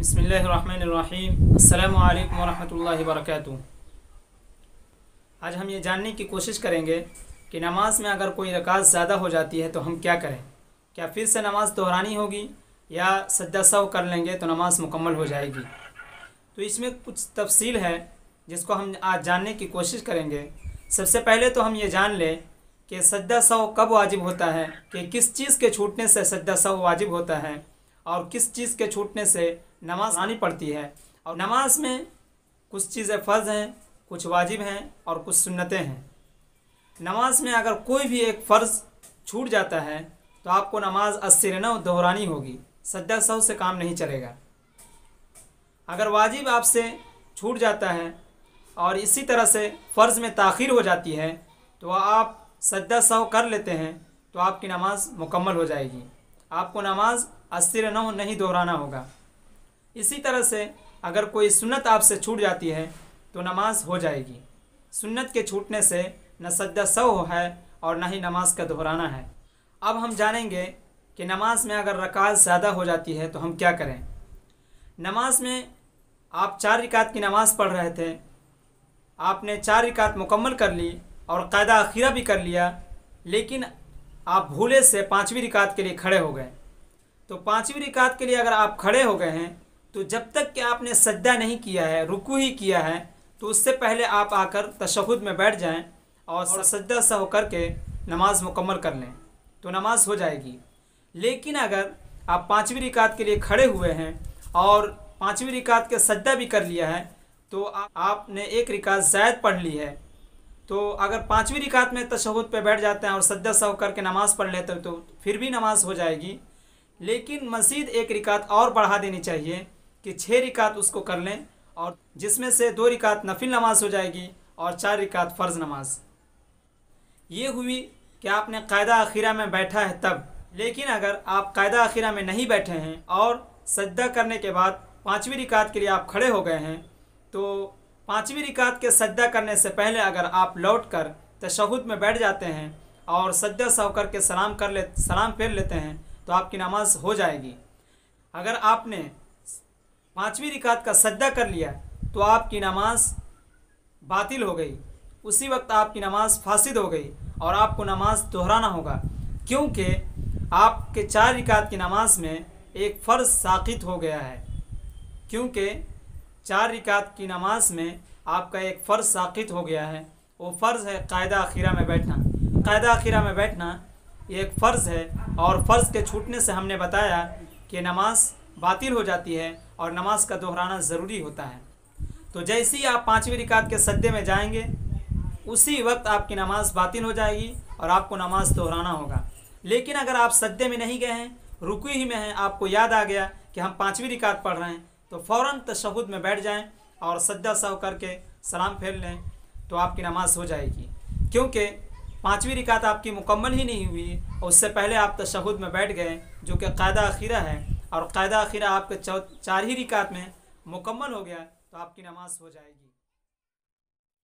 बिस्मिल्लाहिर्रहमानिर्रहीम। अस्सलामु अलैकुम वरहमतुल्लाहि वबरकातुहू। आज हम ये जानने की कोशिश करेंगे कि नमाज में अगर कोई रकात ज़्यादा हो जाती है तो हम क्या करें। क्या फिर से नमाज दोहरानी होगी या सज्दा सहव कर लेंगे तो नमाज मुकम्मल हो जाएगी। तो इसमें कुछ तफसील है जिसको हम आज जानने की कोशिश करेंगे। सबसे पहले तो हम ये जान लें कि सज्दा सहव कब वाजिब होता है, कि किस चीज़ के छूटने से सज्दा सहव वाजिब होता है और किस चीज़ के छूटने से नमाज आनी पड़ती है। और नमाज में कुछ चीज़ें फ़र्ज़ हैं, कुछ वाजिब हैं और कुछ सुन्नतें हैं। नमाज में अगर कोई भी एक फ़र्ज़ छूट जाता है तो आपको नमाज अस्सिरना दोहरानी होगी, सज्दा सहव से काम नहीं चलेगा। अगर वाजिब आपसे छूट जाता है और इसी तरह से फ़र्ज़ में ताख़ीर हो जाती है तो आप सज्दा सहव कर लेते हैं तो आपकी नमाज मुकम्मल हो जाएगी। आपको नमाज अस्सिरना नहीं दोहराना होगा। इसी तरह से अगर कोई सुन्नत आपसे छूट जाती है तो नमाज हो जाएगी। सुन्नत के छूटने से न सज्दा सहव है और न ही नमाज का दोहराना है। अब हम जानेंगे कि नमाज में अगर रकात ज़्यादा हो जाती है तो हम क्या करें। नमाज में आप 4 रकात की नमाज़ पढ़ रहे थे, आपने 4 रकात मुकम्मल कर ली और क़ायदा आखिरा भी कर लिया, लेकिन आप भूले से 5वीं रकात के लिए खड़े हो गए। तो 5वीं रकात के लिए अगर आप खड़े हो गए हैं तो जब तक कि आपने सज्दा नहीं किया है, रुकू ही किया है, तो उससे पहले आप आकर तशहुद में बैठ जाएं और सज्दा सहव करके नमाज मुकम्मल कर लें तो नमाज हो जाएगी। लेकिन अगर आप 5वीं रकात के लिए खड़े हुए हैं और 5वीं रकात के सज्दा भी कर लिया है तो आपने 1 रकात ज़ायद पढ़ ली है, तो अगर 5वीं रकात में तशहुद पे बैठ जाते हैं और सज्दा सहव करके नमाज़ पढ़ लेते हैं तो फिर भी नमाज हो जाएगी। लेकिन मज़ीद 1 रकात और बढ़ा देनी चाहिए कि 6 रकात उसको कर लें, और जिसमें से 2 रकात नफिल नमाज हो जाएगी और 4 रकात फ़र्ज़ नमाज। ये हुई कि आपने क़ायदा आखिरा में बैठा है तब। लेकिन अगर आप क़ायदा आखिरा में नहीं बैठे हैं और सज्दा करने के बाद 5वीं रकात के लिए आप खड़े हो गए हैं तो 5वीं रकात के सज्दा करने से पहले अगर आप लौट कर तशहुद में बैठ जाते हैं और सज्दा सहव करके सलाम फेर लेते हैं तो आपकी नमाज हो जाएगी। अगर आपने 5वीं रकात का सज्दा कर लिया तो आपकी नमाज बातिल हो गई, उसी वक्त आपकी नमाज फासिद हो गई और आपको नमाज दोहराना होगा, क्योंकि आपके 4 रकात की नमाज में एक फ़र्ज़ साक़ित हो गया है। क्योंकि 4 रकात की नमाज में आपका एक फ़र्ज़ साक़ित हो गया है, वो फ़र्ज़ है क़ायदा आखिरा में बैठना। क़ायदा आखिरा में बैठना एक फ़र्ज़ है और फ़र्ज़ के छूटने से हमने बताया कि नमाज बातिल हो जाती है और नमाज का दोहराना ज़रूरी होता है। तो जैसे ही आप 5वीं रकात के सज्दे में जाएंगे उसी वक्त आपकी नमाज बातिल हो जाएगी और आपको नमाज दोहराना होगा। लेकिन अगर आप सज्दे में नहीं गए हैं, रुकू ही में हैं, आपको याद आ गया कि हम 5वीं रकात पढ़ रहे हैं तो फ़ौरन तशहुद में बैठ जाएं और सज्दा सहव करके सलाम फेर लें तो आपकी नमाज हो जाएगी। क्योंकि 5वीं रकात आपकी मुकम्मल ही नहीं हुई और उससे पहले आप तशहुद में बैठ गए जो कि क़ायदा आखिरा है, और क़ायदा आखिरा आपके 4 ही रकात में मुकम्मल हो गया तो आपकी नमाज हो जाएगी।